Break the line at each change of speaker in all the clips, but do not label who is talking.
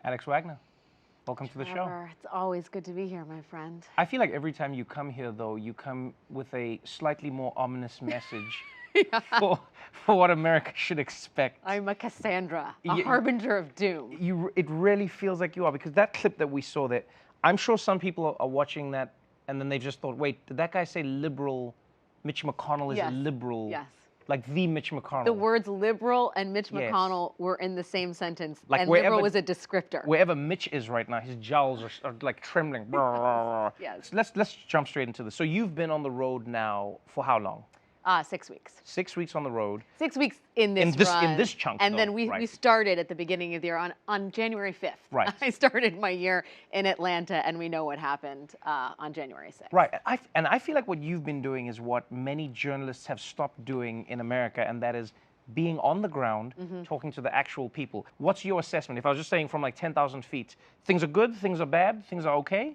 Alex Wagner, welcome to the show.
Trevor, it's always good to be here, my friend.
I feel like every time you come here, though, you come with a slightly more ominous message for what America should expect.
I'm a Cassandra, a harbinger of doom.
It really feels like you are, because that clip that we saw there, I'm sure some people are watching that and then they've just thought, wait, did that guy say liberal? Mitch McConnell is a liberal.
Yes.
Like the Mitch McConnell.
The words liberal and Mitch McConnell were in the same sentence,
like
and
wherever,
liberal was a descriptor.
Wherever Mitch is right now, his jowls are like trembling.
Yes.
Let's jump straight into this. So you've been on the road now for how long?
6 weeks.
6 weeks on the road.
6 weeks in this run.
In this chunk,
and
though,
then we started at the beginning of the year on January 5th.
Right.
I started my year in Atlanta, and we know what happened on January 6th.
Right. I feel like what you've been doing is what many journalists have stopped doing in America, and that is being on the ground, talking to the actual people. What's your assessment? If I was just saying from like 10,000 feet, things are good, things are bad, things are okay?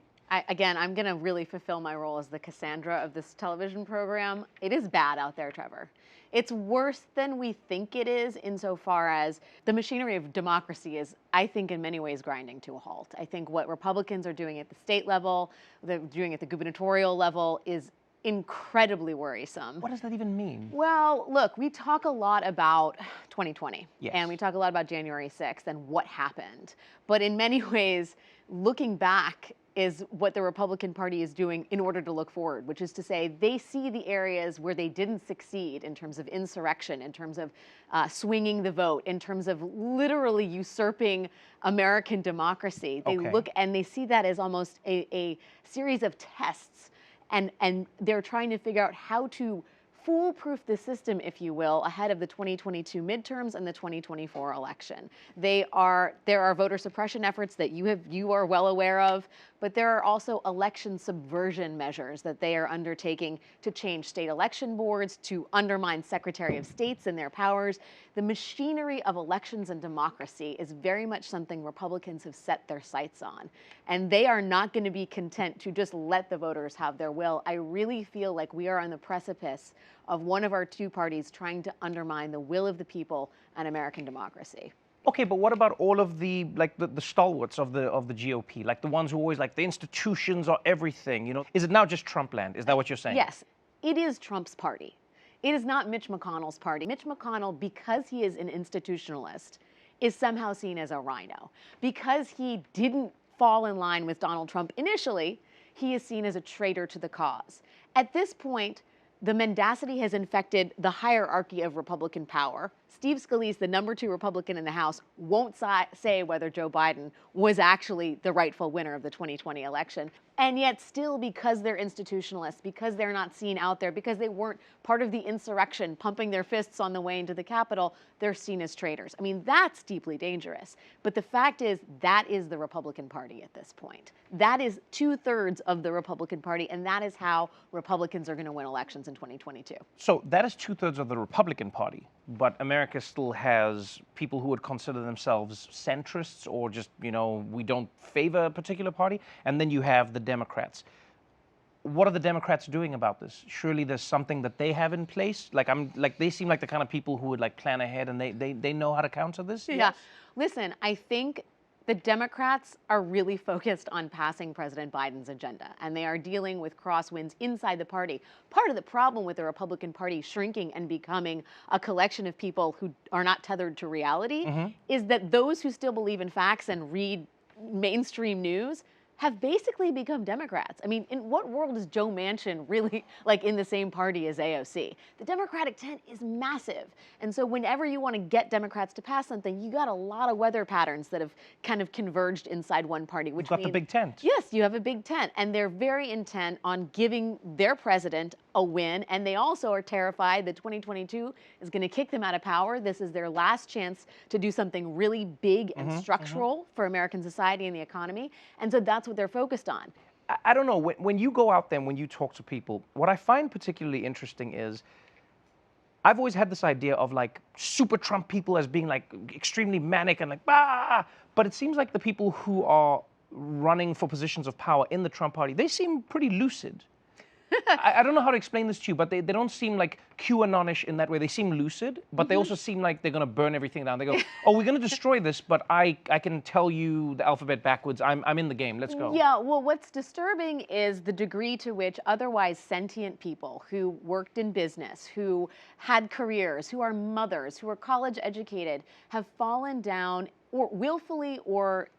Again, I'm going to really fulfill my role as the Cassandra of this television program. It is bad out there, Trevor. It's worse than we think it is insofar as the machinery of democracy is, I think, in many ways grinding to a halt. I think what Republicans are doing at the state level, they're doing at the gubernatorial level, is incredibly worrisome.
What does that even mean?
Well, look, we talk a lot about 2020, and we talk a lot about January 6th and what happened. But in many ways, looking back is what the Republican Party is doing in order to look forward, which is to say they see the areas where they didn't succeed in terms of insurrection, in terms of swinging the vote, in terms of literally usurping American democracy. They look and they see that as almost a series of tests, and they're trying to figure out how to foolproof the system, if you will, ahead of the 2022 midterms and the 2024 election. There are voter suppression efforts that you are well aware of, but there are also election subversion measures that they are undertaking to change state election boards, to undermine Secretary of States and their powers. The machinery of elections and democracy is very much something Republicans have set their sights on, and they are not going to be content to just let the voters have their will. I really feel like we are on the precipice of one of our two parties trying to undermine the will of the people and American democracy.
Okay, but what about all of the stalwarts of the GOP, like the ones who always like the institutions are everything, you know? Is it now just Trump land? Is that what you're saying?
Yes, it is Trump's party. It is not Mitch McConnell's party. Mitch McConnell, because he is an institutionalist, is somehow seen as a rhino. Because he didn't fall in line with Donald Trump initially, he is seen as a traitor to the cause. At this point, the mendacity has infected the hierarchy of Republican power. Steve Scalise, the #2 Republican in the House, won't say whether Joe Biden was actually the rightful winner of the 2020 election. And yet still, because they're institutionalists, because they're not seen out there, because they weren't part of the insurrection, pumping their fists on the way into the Capitol, they're seen as traitors. I mean, that's deeply dangerous. But the fact is, that is the Republican Party at this point. That is 2/3 of the Republican Party, and that is how Republicans are going to win elections in 2022.
So that is 2/3 of the Republican Party, but America still has people who would consider themselves centrists, or just, you know, we don't favor a particular party, and then you have the Democrats. What are the Democrats doing about this? Surely there's something that they have in place. They seem like the kind of people who would like plan ahead, and they know how to counter this.
Yeah. Yes? Listen, I think the Democrats are really focused on passing President Biden's agenda, and they are dealing with crosswinds inside the party. Part of the problem with the Republican Party shrinking and becoming a collection of people who are not tethered to reality is that those who still believe in facts and read mainstream news have basically become Democrats. I mean, in what world is Joe Manchin really like in the same party as AOC? The Democratic tent is massive. And so whenever you want to get Democrats to pass something, you got a lot of weather patterns that have kind of converged inside one party, which
You've got the big tent.
Yes, you have a big tent. And they're very intent on giving their president a win. And they also are terrified that 2022 is going to kick them out of power. This is their last chance to do something really big and structural for American society and the economy. And so that's what they're focused on.
I don't know, when you go out there and when you talk to people, what I find particularly interesting is I've always had this idea of like super Trump people as being like extremely manic and like, but it seems like the people who are running for positions of power in the Trump party, they seem pretty lucid. I don't know how to explain this to you, but they don't seem like QAnonish in that way. They seem lucid, but they also seem like they're going to burn everything down. They go, oh, we're going to destroy this, but I can tell you the alphabet backwards. I'm in the game. Let's go.
Yeah, well, what's disturbing is the degree to which otherwise sentient people who worked in business, who had careers, who are mothers, who are college educated, have fallen down, or willfully or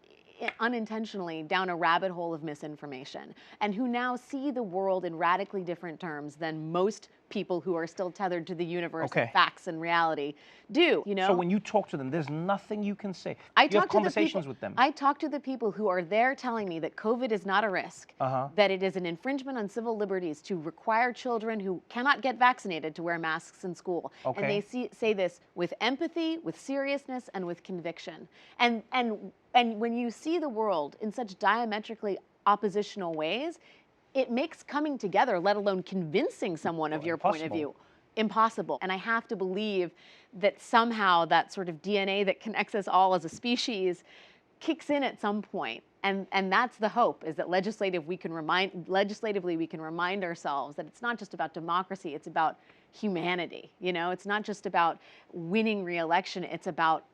unintentionally, down a rabbit hole of misinformation, and who now see the world in radically different terms than most people who are still tethered to the universe of facts and reality do. You know.
So when you talk to them, there's nothing you can say. You have conversations with them.
I talk to the people who are there telling me that COVID is not a risk, that it is an infringement on civil liberties to require children who cannot get vaccinated to wear masks in school. And they say this with empathy, with seriousness, and with conviction. And when you see the world in such diametrically oppositional ways, it makes coming together, let alone convincing someone of your point of view, impossible. And I have to believe that somehow that sort of DNA that connects us all as a species kicks in at some point. And that's the hope, is that legislatively we can remind ourselves that it's not just about democracy, it's about humanity. You know, it's not just about winning re-election, it's about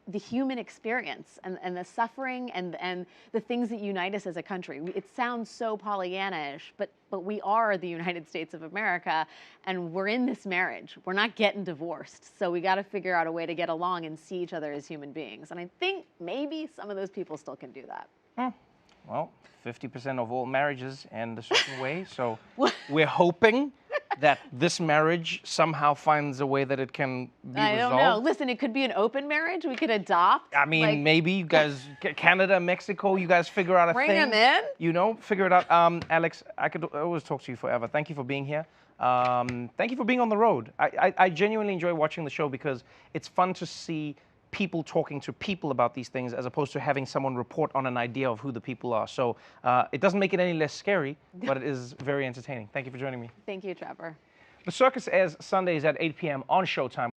the human experience and the suffering and the things that unite us as a country. It sounds so Pollyanna-ish, but we are the United States of America, and we're in this marriage. We're not getting divorced, so we got to figure out a way to get along and see each other as human beings. And I think maybe some of those people still can do that.
Well, 50% of all marriages end a certain way, so we're hoping that this marriage somehow finds a way that it can be resolved.
I don't know. Listen, it could be an open marriage. We could adopt.
I mean, maybe you guys, Canada, Mexico, you guys figure out a thing.
Bring them in.
You know, figure it out. Alex, I could always talk to you forever. Thank you for being here. Thank you for being on the road. I genuinely enjoy watching the show because it's fun to see people talking to people about these things as opposed to having someone report on an idea of who the people are. So it doesn't make it any less scary, but it is very entertaining. Thank you for joining me.
Thank you, Trevor.
The Circus airs Sundays at 8 p.m. on Showtime.